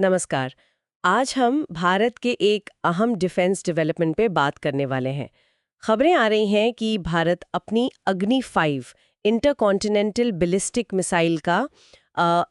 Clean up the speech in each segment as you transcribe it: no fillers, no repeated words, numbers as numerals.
नमस्कार। आज हम भारत के एक अहम डिफेंस डेवलपमेंट पे बात करने वाले हैं। खबरें आ रही हैं कि भारत अपनी अग्नि 5 इंटरकॉन्टिनेंटल बैलिस्टिक मिसाइल का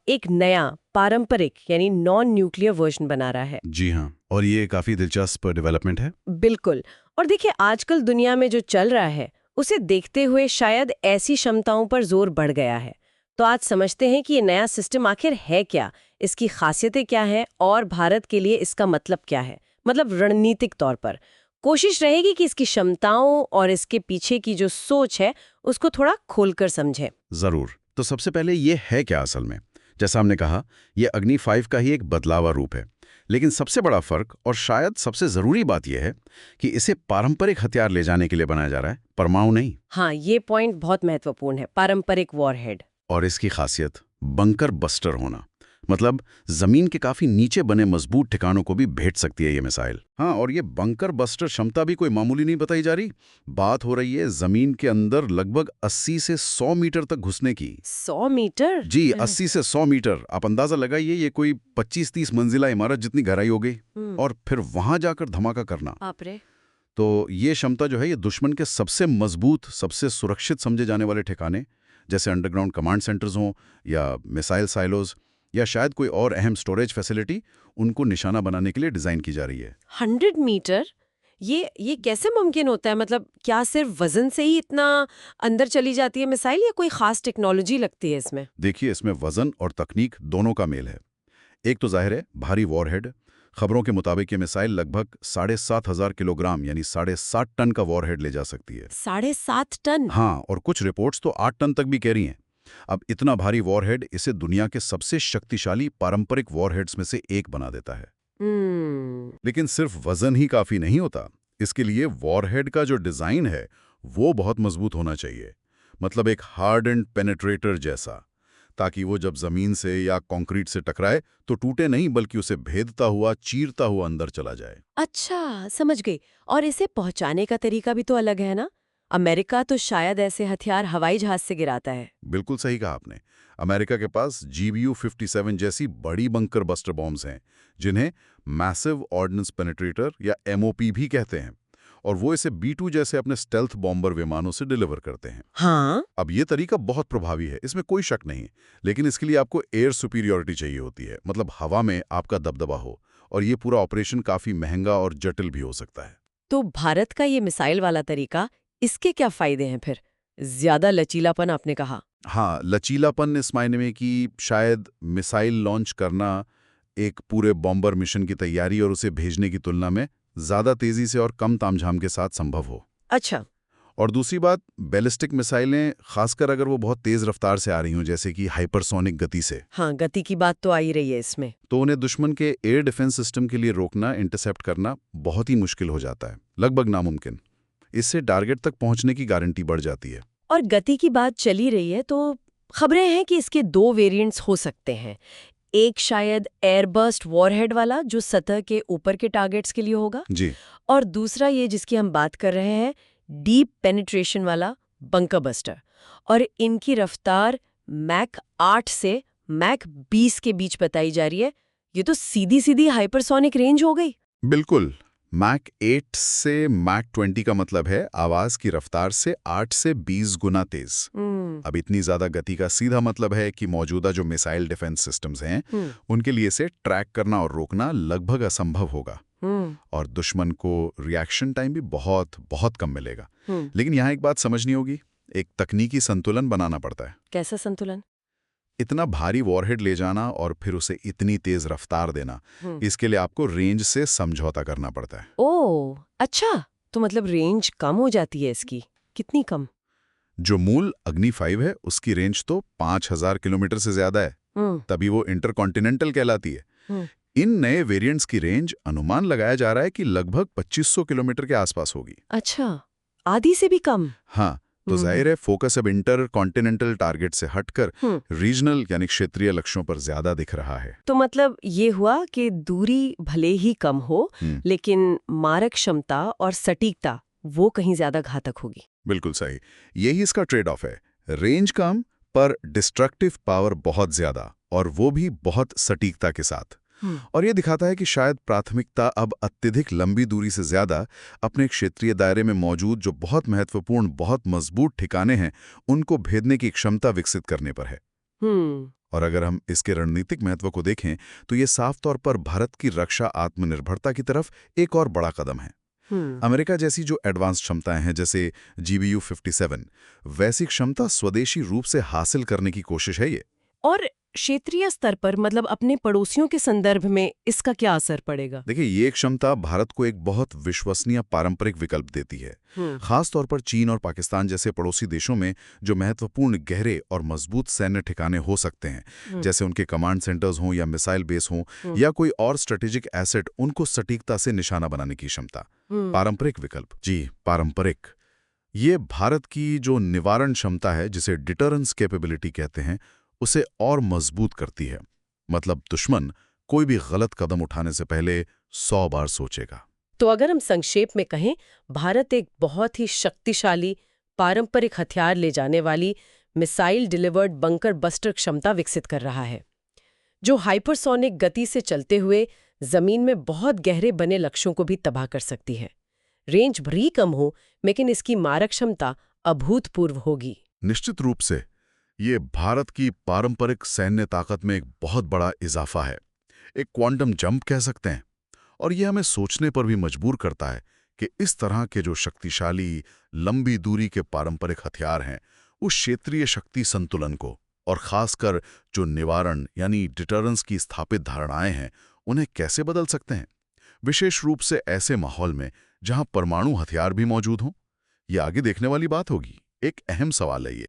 एक नया पारंपरिक यानी नॉन न्यूक्लियर वर्जन बना रहा है। जी हाँ, और ये काफ़ी दिलचस्प डेवलपमेंट है। बिल्कुल। और देखिए, आजकल दुनिया में जो चल रहा है उसे देखते हुए शायद ऐसी क्षमताओं पर जोर बढ़ गया है। तो आज समझते हैं कि ये नया सिस्टम आखिर है क्या, इसकी खासियतें क्या हैं और भारत के लिए इसका मतलब क्या है, मतलब रणनीतिक तौर पर। कोशिश रहेगी कि इसकी क्षमताओं और इसके पीछे की जो सोच है उसको थोड़ा खोलकर समझें। ज़रूर। तो सबसे पहले ये है क्या असल में? जैसा हमने कहा, ये अग्नि 5 का ही एक बदलावा रूप है। लेकिन सबसे बड़ा फ़र्क और शायद सबसे ज़रूरी बात यह है कि इसे पारंपरिक हथियार ले जाने के लिए बनाया जा रहा है, परमाणु नहीं। हाँ, ये पॉइंट बहुत महत्वपूर्ण है, पारंपरिक वॉरहेड। और इसकी खासियत बंकर बस्टर होना। मतलब जमीन के काफी नीचे बने मजबूत ठिकानों को भी भेज सकती है ये मिसाइल। हाँ, और ये बंकर बस्टर क्षमता भी कोई मामूली नहीं बताई जा रही। बात हो रही है जमीन के अंदर लगभग 80 से 100 मीटर तक घुसने की। 100 मीटर? जी, 80 से 100 मीटर। आप अंदाजा लगाइए, ये कोई 25-30 मंजिला इमारत जितनी गहराई हो गई। और फिर वहां जाकर धमाका करना। बाप रे। तो ये क्षमता जो है, ये दुश्मन के सबसे मजबूत, सबसे सुरक्षित समझे जाने वाले ठिकाने, जैसे अंडरग्राउंड कमांड सेंटर्स हों या मिसाइल साइलोज या शायद कोई और अहम स्टोरेज फैसिलिटी, उनको निशाना बनाने के लिए डिजाइन की जा रही है। 100 मीटर? ये कैसे मुमकिन होता है? मतलब क्या सिर्फ वजन से ही इतना अंदर चली जाती है मिसाइल, या कोई खास टेक्नोलॉजी लगती है इसमें? देखिए, इसमें वजन और तकनीक दोनों का मेल है। एक तो जाहिर है भारी वॉरहेड। खबरों के मुताबिक ये मिसाइल लगभग 7,500 किलोग्राम यानी 7.5 टन का वॉरहेड ले जा सकती है। 7.5 टन? हाँ, और कुछ रिपोर्ट्स तो 8 टन तक भी कह रही हैं। अब इतना भारी वॉरहेड इसे दुनिया के सबसे शक्तिशाली पारंपरिक वॉरहेड्स में से एक बना देता है। लेकिन सिर्फ वजन ही काफी नहीं होता। इसके लिए वॉरहेड का जो डिजाइन है वो बहुत मजबूत होना चाहिए। मतलब एक हार्ड एंड पेनेट्रेटर जैसा, ताकि वो जब जमीन से या कंक्रीट से टकराए तो टूटे नहीं, बल्कि उसे भेदता हुआ, चीरता हुआ अंदर चला जाए। अच्छा, समझ गई। और इसे पहुंचाने का तरीका भी तो अलग है ना? अमेरिका तो शायद ऐसे हथियार हवाई जहाज से गिराता है। बिल्कुल सही कहा आपने। अमेरिका के पास GBU-57 जैसी बड़ी बंकर बस्टर बॉम्ब्स हैं, जिन्हें मैसिव ऑर्डिनेंस पेनेट्रेटर या MOP भी कहते हैं, और वो इसे B-2 जैसे अपने स्टेल्थ बॉम्बर विमानों से डिलीवर करते हैं। हाँ। अब ये तरीका बहुत प्रभावी है, इसमें कोई शक नहीं, लेकिन इसके लिए आपको एयर सुपीरियॉरिटी चाहिए होती है। मतलब हवा में आपका दबदबा हो, और ये पूरा ऑपरेशन काफी महंगा और जटिल भी हो सकता है। तो भारत का ये मिसाइल वाला तरीका, इसके क्या फायदे हैं फिर? ज्यादा लचीलापन आपने कहा। हाँ, लचीलापन इस मायने में कि शायद मिसाइल लॉन्च करना एक पूरे बॉम्बर मिशन की तैयारी और उसे भेजने की तुलना में ज़्यादा तेज़ी से और कम तामझाम के साथ संभव हो। अच्छा। और दूसरी बात, बैलिस्टिक मिसाइलें, खासकर अगर वो बहुत तेज़ रफ्तार से आ रही हों, जैसे कि हाइपरसोनिक गति से, हाँ, गति की बात तो आ ही रही है इसमें। तो उन्हें दुश्मन के एयर डिफेंस सिस्टम के लिए रोकना, इंटरसेप्ट करना बहुत ही मुश्किल हो जाता है, लगभग नामुमकिन। इससे टारगेट तक पहुंचने की गारंटी बढ़ जाती है। और गति की बात चली रही है तो खबरें हैं कि इसके दो वेरिएंट्स हो सकते हैं। एक शायद एयरबर्स्ट वॉरहेड वाला, जो सतह के ऊपर के टारगेट्स के लिए होगा। जी। और दूसरा ये जिसकी हम बात कर रहे हैं, डीप पेनिट्रेशन वाला बंकर बस्टर। और इनकी रफ्तार मैक 8 से मैक 20 के बीच बताई जा रही है। ये तो सीधी सीधी हाइपरसोनिक रेंज हो गई। बिल्कुल। मैक 8 से मैक 20 का मतलब है आवाज की रफ्तार से 8 से 20 गुना तेज। अब इतनी ज्यादा गति का सीधा मतलब है कि मौजूदा जो मिसाइल डिफेंस सिस्टम्स हैं, उनके लिए इसे ट्रैक करना और रोकना लगभग असंभव होगा। और दुश्मन को रिएक्शन टाइम भी बहुत बहुत कम मिलेगा। लेकिन यहाँ एक बात समझनी होगी, एक तकनीकी संतुलन बनाना पड़ता है। कैसा संतुलन? इतना भारी वॉरहेड ले जाना और फिर उसे इतनी तेज रफ्तार देना, इसके लिए आपको रेंज से समझौता करना पड़ता है। ओह, अच्छा। तो मतलब रेंज कम हो जाती है इसकी? कितनी कम? जो मूल अग्नि 5 है, उसकी रेंज तो 5,000 किलोमीटर से ज्यादा है, तभी वो इंटरकॉन्टिनेंटल कहलाती है। इन नए वेरिएंट्स की रेंज अनुमान लगाया जा रहा है कि लगभग 2500 किलोमीटर के आसपास होगी। अच्छा, आधी से भी कम? हाँ, तो जाहिर है फोकस अब इंटर कॉन्टिनेंटल टारगेट से हटकर रीजनल यानी क्षेत्रीय लक्ष्यों पर ज्यादा दिख रहा है। तो मतलब ये हुआ कि दूरी भले ही कम हो, लेकिन मारक क्षमता और सटीकता वो कहीं ज्यादा घातक होगी। बिल्कुल सही, यही इसका ट्रेड ऑफ है। रेंज कम पर डिस्ट्रक्टिव पावर बहुत ज्यादा, और वो भी बहुत सटीकता के साथ। और ये दिखाता है कि शायद प्राथमिकता अब अत्यधिक लंबी दूरी से ज्यादा अपने क्षेत्रीय दायरे में मौजूद जो बहुत महत्वपूर्ण, बहुत मजबूत ठिकाने हैं, उनको भेदने की क्षमता विकसित करने पर है। और अगर हम इसके रणनीतिक महत्व को देखें तो ये साफ तौर पर भारत की रक्षा आत्मनिर्भरता की तरफ एक और बड़ा कदम है। अमेरिका जैसी जो एडवांस क्षमताएं हैं, जैसे GBU-57, वैसी क्षमता स्वदेशी रूप से हासिल करने की कोशिश है ये। और क्षेत्रीय स्तर पर, मतलब अपने पड़ोसियों के संदर्भ में इसका क्या असर पड़ेगा? देखिए, ये क्षमता भारत को एक बहुत विश्वसनीय पारंपरिक विकल्प देती है, खास तौर पर चीन और पाकिस्तान जैसे पड़ोसी देशों में जो महत्वपूर्ण गहरे और मजबूत सैन्य ठिकाने हो सकते हैं, जैसे उनके कमांड सेंटर्स हों या मिसाइल बेस हों या कोई और स्ट्रेटेजिक एसेट, उनको सटीकता से निशाना बनाने की क्षमता। पारंपरिक विकल्प, जी पारंपरिक, ये भारत की जो निवारण क्षमता है, जिसे डिटरेंस कैपेबिलिटी कहते हैं, उसे और मजबूत करती है। मतलब दुश्मन कोई भी गलत कदम उठाने से पहले 100 बार सोचेगा। तो अगर हम संक्षेप में कहें, भारत एक बहुत ही शक्तिशाली पारंपरिक हथियार ले जाने वाली मिसाइल डिलीवर्ड बंकर बस्टर क्षमता विकसित कर रहा है, जो हाइपरसोनिक गति से चलते हुए जमीन में बहुत गहरे बने लक्ष्यों को भी तबाह कर सकती है। रेंज भरी कम हो, लेकिन इसकी मारक क्षमता अभूतपूर्व होगी। निश्चित रूप से ये भारत की पारंपरिक सैन्य ताकत में एक बहुत बड़ा इजाफा है, एक क्वांटम जंप कह सकते हैं। और ये हमें सोचने पर भी मजबूर करता है कि इस तरह के जो शक्तिशाली लंबी दूरी के पारंपरिक हथियार हैं, उस क्षेत्रीय शक्ति संतुलन को और खासकर जो निवारण यानी डिटरेंस की स्थापित धारणाएं हैं, उन्हें कैसे बदल सकते हैं, विशेष रूप से ऐसे माहौल में जहां परमाणु हथियार भी मौजूद हों। ये आगे देखने वाली बात होगी। एक अहम सवाल है ये।